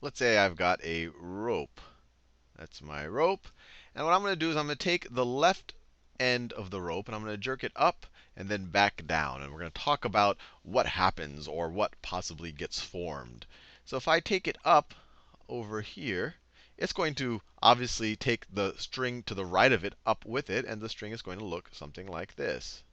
let's say I've got a rope. That's my rope. And what I'm going to do is I'm going to take the left end of the rope and I'm going to jerk it up and then back down. And we're going to talk about what happens or what possibly gets formed. So if I take it up over here, it's going to obviously take the string to the right of it up with it, and the string is going to look something like this.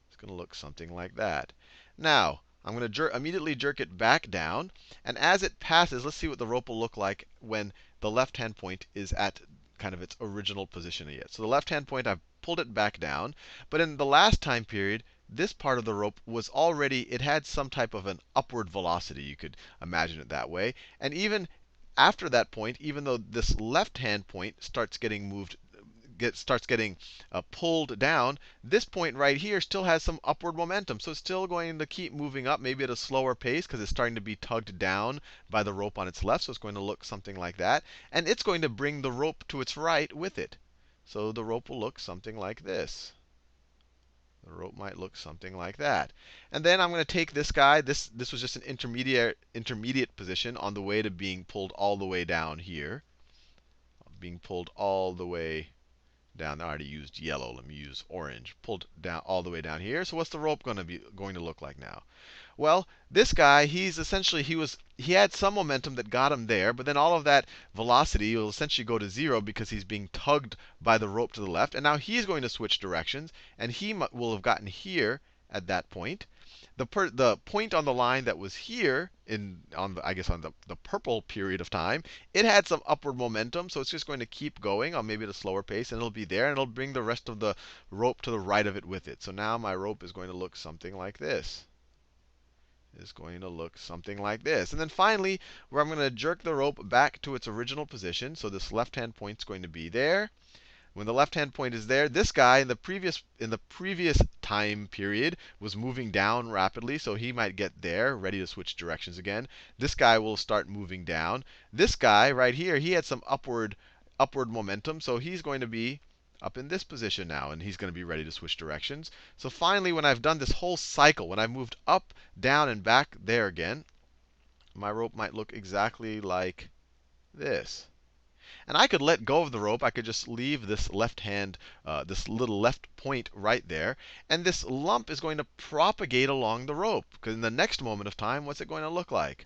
It's going to look something like that. Now, I'm going to immediately jerk it back down. And as it passes, let's see what the rope will look like when the left-hand point is at kind of its original position yet. So the left-hand point, I've pulled it back down. But in the last time period, this part of the rope was already, it had some type of an upward velocity. You could imagine it that way. And even after that point, even though this left-hand point starts getting pulled down, this point right here still has some upward momentum. So it's still going to keep moving up, maybe at a slower pace because it's starting to be tugged down by the rope on its left. So it's going to look something like that. And it's going to bring the rope to its right with it. So the rope will look something like this. The rope might look something like that. And then I'm going to take this guy. This was just an intermediate position on the way to being pulled all the way down here. Being pulled all the way down. I already used yellow. Let me use orange. Pulled down all the way down here. So what's the rope going to look like now? Well, this guy, he had some momentum that got him there, but then all of that velocity will essentially go to 0 because he's being tugged by the rope to the left. And now he's going to switch directions, and he will have gotten here at that point. The point on the line that was here I guess on the purple period of time, it had some upward momentum, so it's just going to keep going on maybe at a slower pace, and it'll be there, and it'll bring the rest of the rope to the right of it with it. So now my rope is going to look something like this. Is going to look something like this. And then finally, where I'm going to jerk the rope back to its original position. So this left-hand point is going to be there. When the left-hand point is there, this guy in the previous time period was moving down rapidly, so he might get there, ready to switch directions again. This guy will start moving down. This guy right here, he had some upward momentum, so he's going to be up in this position now, and he's going to be ready to switch directions. So finally, when I've done this whole cycle, when I've moved up, down, and back there again, my rope might look exactly like this. And I could let go of the rope. I could just leave this left hand, this little left point right there. And this lump is going to propagate along the rope. Because in the next moment of time, what's it going to look like?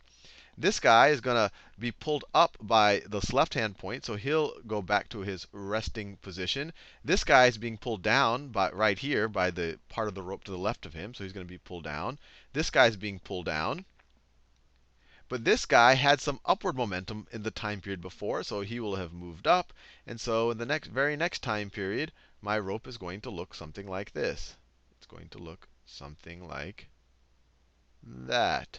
This guy is going to be pulled up by this left-hand point, so he'll go back to his resting position. This guy is being pulled down right here by the part of the rope to the left of him, so he's going to be pulled down. This guy is being pulled down. But this guy had some upward momentum in the time period before, so he will have moved up. And so in the very next time period, my rope is going to look something like this. It's going to look something like that.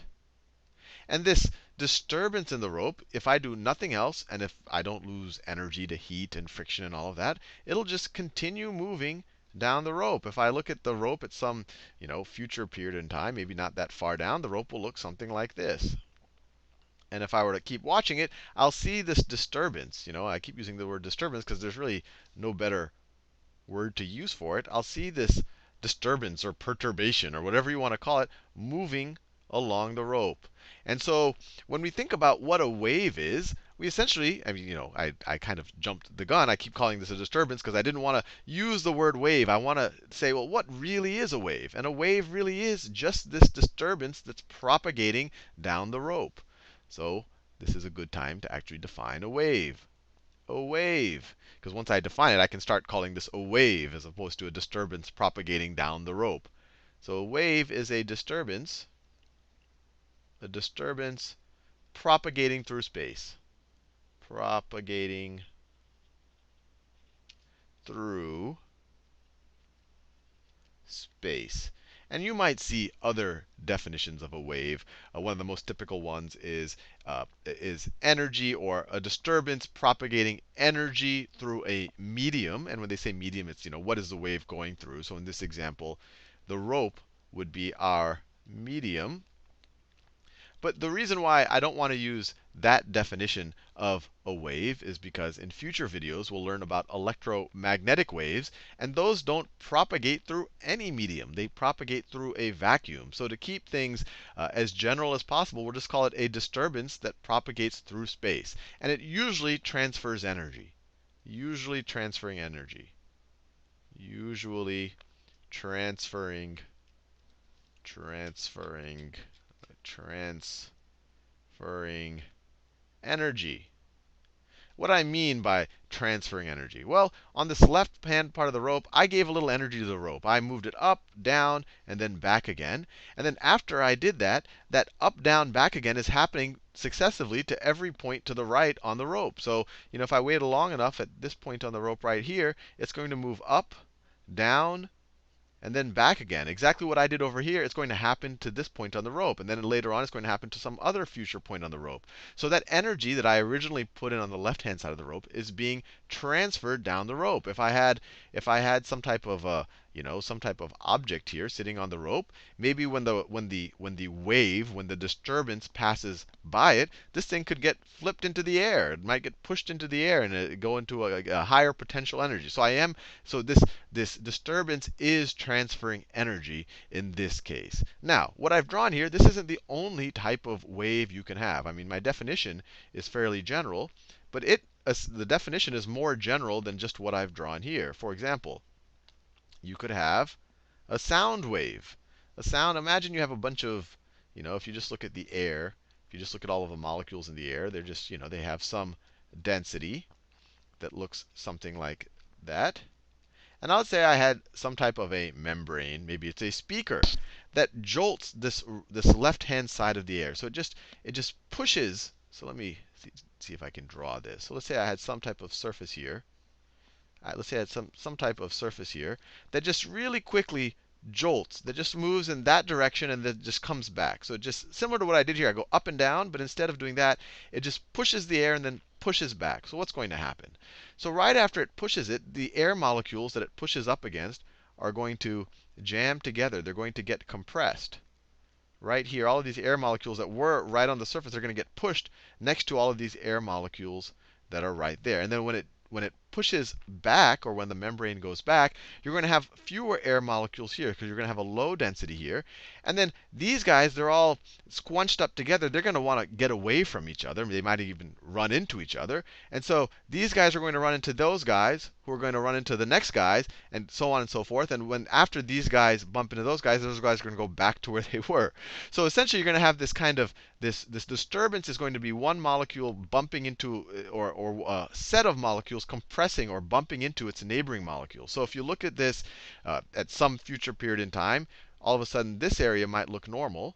And this disturbance in the rope, if I do nothing else, and if I don't lose energy to heat and friction and all of that, it'll just continue moving down the rope. If I look at the rope at some future period in time, maybe not that far down, the rope will look something like this. And if I were to keep watching it, I'll see this disturbance. I keep using the word disturbance because there's really no better word to use for it. I'll see this disturbance or perturbation or whatever you want to call it moving along the rope. And so when we think about what a wave is, we essentially, I kind of jumped the gun. I keep calling this a disturbance because I didn't want to use the word wave. I want to say, well, what really is a wave? And a wave really is just this disturbance that's propagating down the rope. So this is a good time to actually define a wave. A wave. Because once I define it, I can start calling this a wave as opposed to a disturbance propagating down the rope. So a wave is a disturbance propagating through space. Propagating through space. And you might see other definitions of a wave. One of the most typical ones is energy, or a disturbance propagating energy through a medium. And when they say medium, it's what is the wave going through. So in this example, the rope would be our medium. But the reason why I don't want to use that definition of a wave is because in future videos we'll learn about electromagnetic waves, and those don't propagate through any medium. They propagate through a vacuum. So to keep things as general as possible, we'll just call it a disturbance that propagates through space. And it usually transfers energy. Usually transferring energy. Usually transferring transferring energy. What do I mean by transferring energy? Well, on this left-hand part of the rope, I gave a little energy to the rope. I moved it up, down, and then back again. And then after I did that, that up, down, back again is happening successively to every point to the right on the rope. So, if I waited long enough at this point on the rope right here, it's going to move up, down, and then back again. Exactly what I did over here, it's going to happen to this point on the rope. And then later on, it's going to happen to some other future point on the rope. So that energy that I originally put in on the left-hand side of the rope is being transferred down the rope. If I had some type of some type of object here sitting on the rope, maybe when the wave, when the disturbance passes by it, this thing could get flipped into the air. It might get pushed into the air and go into a higher potential energy. So this disturbance is transferring energy in this case. Now, what I've drawn here, this isn't the only type of wave you can have. I mean, my definition is fairly general, but the definition is more general than just what I've drawn here. For example, you could have a sound wave. Imagine you have a bunch of, if you just look at the air, if you just look at all of the molecules in the air, they're just, they have some density that looks something like that. And let's say I had some type of a membrane, maybe it's a speaker, that jolts this left-hand side of the air. So it just pushes. So let me see if I can draw this. So let's say I had some type of surface here. Let's say I had some type of surface here that just really quickly jolts, that just moves in that direction and then just comes back. So just similar to what I did here, I go up and down, but instead of doing that, it just pushes the air and then pushes back. So what's going to happen? So right after it pushes it, the air molecules that it pushes up against are going to jam together. They're going to get compressed. Right here, all of these air molecules that were right on the surface are going to get pushed next to all of these air molecules that are right there. And then when it pushes back, or when the membrane goes back, you're going to have fewer air molecules here because you're going to have a low density here. And then these guys, they're all squunched up together. They're going to want to get away from each other. They might even run into each other. And so these guys are going to run into those guys, who are going to run into the next guys, and so on and so forth. And after these guys bump into those guys are going to go back to where they were. So essentially, you're going to have this kind of this disturbance is going to be one molecule bumping into, or a set of molecules compressing or bumping into its neighboring molecule. So if you look at this at some future period in time, all of a sudden this area might look normal.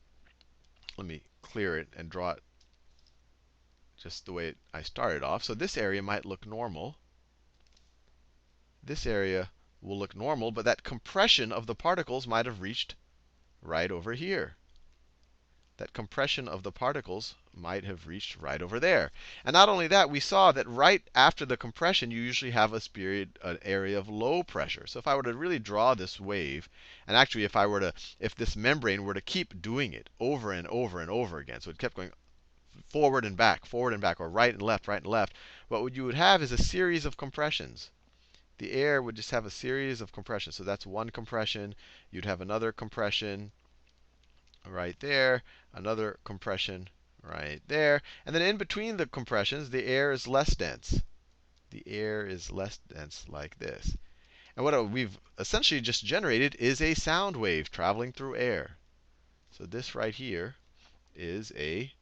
Let me clear it and draw it just the way I started off. So this area might look normal. This area will look normal, but that compression of the particles might have reached right over here. That compression of the particles might have reached right over there. And not only that, we saw that right after the compression, you usually have an area of low pressure. So if I were to really draw this wave, and actually if this membrane were to keep doing it over and over and over again, so it kept going forward and back, or right and left, what you would have is a series of compressions. The air would just have a series of compressions. So that's one compression. You'd have another compression right there, another compression right there. And then in between the compressions, the air is less dense. The air is less dense like this. And what we've essentially just generated is a sound wave traveling through air. So this right here is a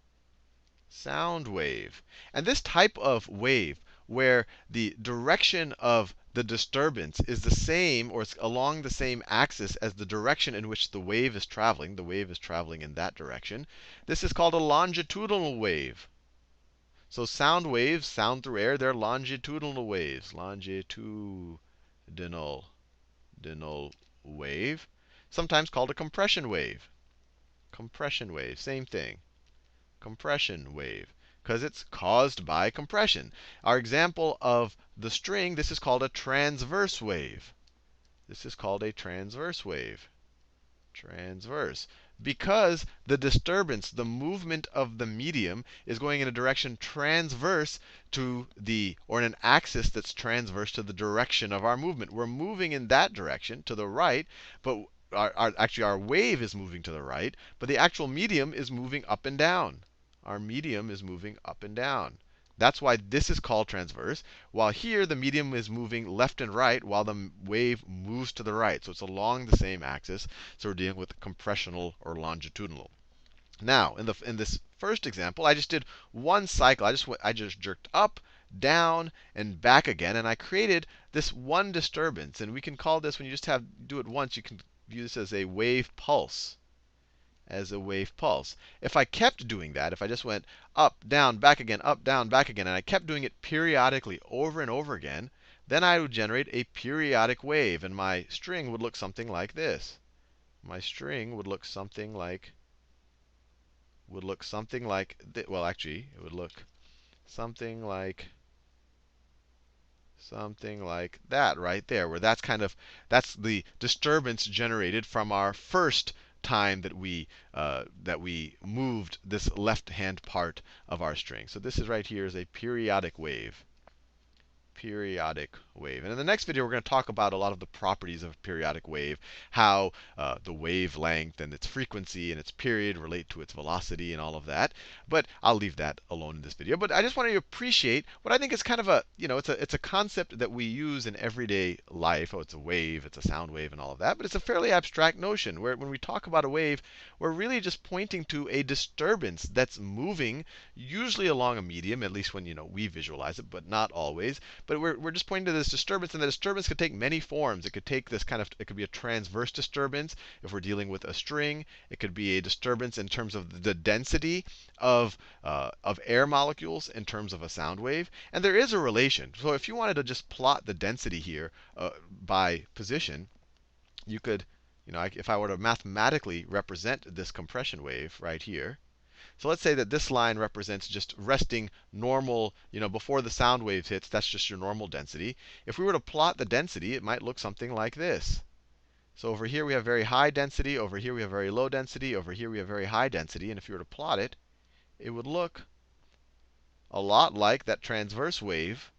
sound wave. And this type of wave, where the direction of the disturbance is the same, or it's along the same axis as the direction in which the wave is traveling in that direction, this is called a longitudinal wave. So sound waves, sound through air, they're longitudinal waves. Longitudinal wave. Sometimes called a compression wave. Compression wave, same thing. Compression wave, because it's caused by compression. Our example of the string, this is called a transverse wave. This is called a transverse wave. Transverse. Because the disturbance, the movement of the medium, is going in a direction transverse to or in an axis that's transverse to the direction of our movement. We're moving in that direction to the right, but actually our wave is moving to the right, but the actual medium is moving up and down. Our medium is moving up and down. That's why this is called transverse. While here, the medium is moving left and right while the wave moves to the right. So it's along the same axis. So we're dealing with compressional or longitudinal. Now, in this first example, I just did one cycle. I just jerked up, down, and back again, and I created this one disturbance. And we can call this, when you just do it once, you can view this as a wave pulse. If I kept doing that, if I just went up, down, back again, and I kept doing it periodically over and over again, then I would generate a periodic wave, and my string would look something like this. My string would look something like well, actually, it would look something like that right there, where that's the disturbance generated from our first time that we moved this left-hand part of our string. So this is right here is a periodic wave. Periodic wave. And in the next video, we're going to talk about a lot of the properties of a periodic wave, how the wavelength and its frequency and its period relate to its velocity and all of that. But I'll leave that alone in this video. But I just want you to appreciate what I think is kind of it's a concept that we use in everyday life. Oh, it's a wave, it's a sound wave and all of that. But it's a fairly abstract notion where when we talk about a wave, we're really just pointing to a disturbance that's moving, usually along a medium, at least when we visualize it, but not always. But we're just pointing to this disturbance, and the disturbance could take many forms. It could take it could be a transverse disturbance if we're dealing with a string. It could be a disturbance in terms of the density of air molecules in terms of a sound wave. And there is a relation. So if you wanted to just plot the density here by position, you could, if I were to mathematically represent this compression wave right here. So let's say that this line represents just resting normal, before the sound wave hits, that's just your normal density. If we were to plot the density, it might look something like this. So over here we have very high density, over here we have very low density, over here we have very high density. And if you were to plot it, it would look a lot like that transverse wave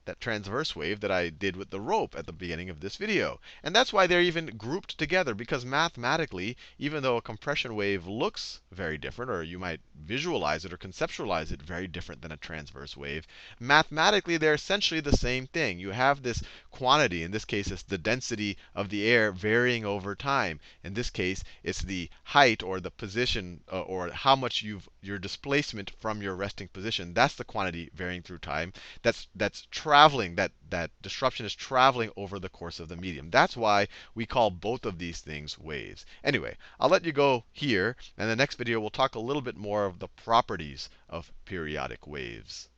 that I did with the rope at the beginning of this video. And that's why they're even grouped together, because mathematically, even though a compression wave looks very different, or you might visualize it or conceptualize it very different than a transverse wave, mathematically they're essentially the same thing. You have this quantity, in this case it's the density of the air varying over time. In this case, it's the height or the position or how much your displacement from your resting position. That's the quantity varying through time. That's traveling, that disruption is traveling over the course of the medium. That's why we call both of these things waves. Anyway, I'll let you go here. And in the next video, we'll talk a little bit more of the properties of periodic waves.